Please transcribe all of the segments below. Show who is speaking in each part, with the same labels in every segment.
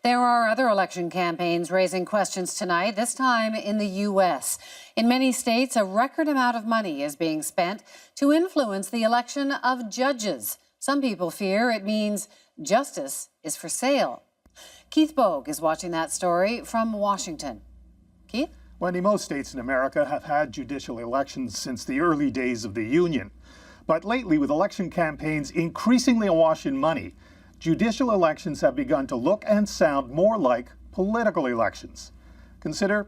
Speaker 1: There are other election campaigns raising questions tonight, this time in the U.S. In many states, a record amount of money is being spent to influence the election of judges. Some people fear it means justice is for sale. Keith Bogue is watching that story from Washington. Keith?
Speaker 2: Wendy, most states in America have had judicial elections since the early days of the Union. But lately, with election campaigns increasingly awash in money, judicial elections have begun to look and sound more like political elections. Consider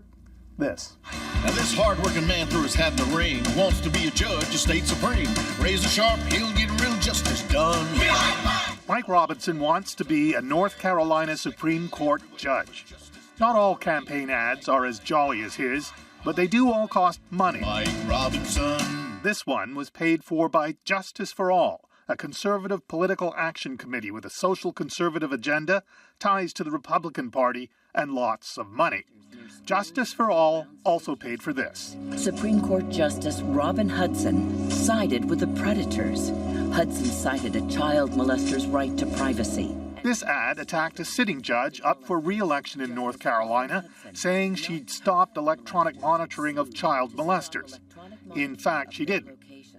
Speaker 2: this.
Speaker 3: Now this hard-working man through his hat in the ring wants to be a judge, a state supreme. Razor sharp, he'll get real justice done.
Speaker 2: Mike Robinson wants to be a North Carolina Supreme Court judge. Not all campaign ads are as jolly as his, but they do all cost money.
Speaker 3: Mike Robinson.
Speaker 2: This one was paid for by Justice for All, a conservative political action committee with a social conservative agenda, ties to the Republican Party, and lots of money. Justice for All also paid for this.
Speaker 4: Supreme Court Justice Robin Hudson sided with the predators. Hudson cited a child molester's right to privacy.
Speaker 2: This ad attacked a sitting judge up for re-election in North Carolina, saying she'd stopped electronic monitoring of child molesters. In fact, she didn't.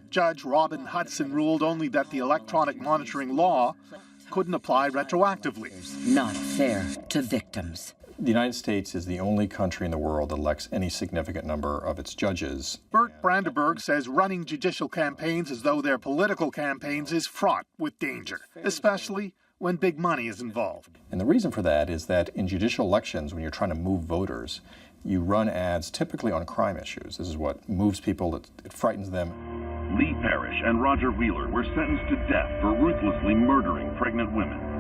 Speaker 2: Judge Robin Hudson ruled only that the electronic monitoring law couldn't apply retroactively.
Speaker 4: Not fair to victims.
Speaker 5: The United States is the only country in the world that elects any significant number of its judges.
Speaker 2: Bert Brandenburg says running judicial campaigns as though they're political campaigns is fraught with danger, especially when big money is involved.
Speaker 5: And the reason for that is that in judicial elections, when you're trying to move voters, you run ads typically on crime issues. This is what moves people, it frightens them.
Speaker 6: Lee Parrish and Roger Wheeler were sentenced to death for ruthlessly murdering pregnant women.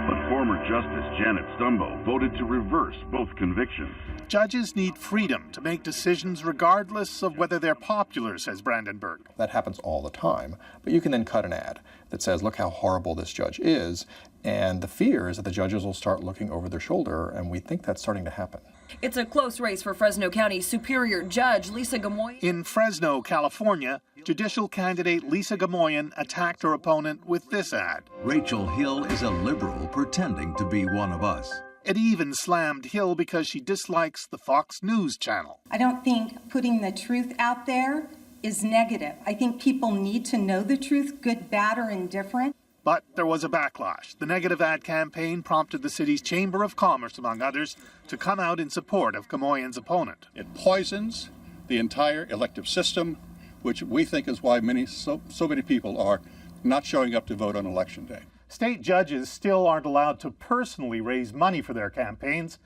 Speaker 6: But former Justice Janet Stumbo voted to reverse both convictions.
Speaker 2: Judges need freedom to make decisions regardless of whether they're popular, says Brandenburg.
Speaker 5: That happens all the time, but you can then cut an ad that says, look how horrible this judge is, and the fear is that the judges will start looking over their shoulder, and we think that's starting to happen.
Speaker 7: It's a close race for Fresno County Superior Judge Lisa Gamoyan.
Speaker 2: In Fresno, California, judicial candidate Lisa Gamoyan attacked her opponent with this ad.
Speaker 8: Rachel Hill is a liberal pretending to be one of us.
Speaker 2: It even slammed Hill because she dislikes the Fox News channel.
Speaker 9: I don't think putting the truth out there is negative. I think people need to know the truth, good, bad, or indifferent.
Speaker 2: But there was a backlash. The negative ad campaign prompted the city's Chamber of Commerce, among others, to come out in support of Gamoyan's opponent.
Speaker 10: It poisons the entire elective system, which we think is why so many people are not showing up to vote on Election Day.
Speaker 2: State judges still aren't allowed to personally raise money for their campaigns,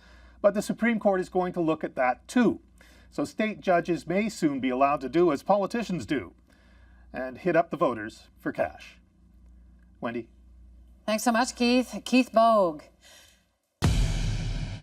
Speaker 2: but the Supreme Court is going to look at that too. So state judges may soon be allowed to do as politicians do and hit up the voters for cash. Wendy.
Speaker 1: Thanks so much, Keith. Keith Bogue.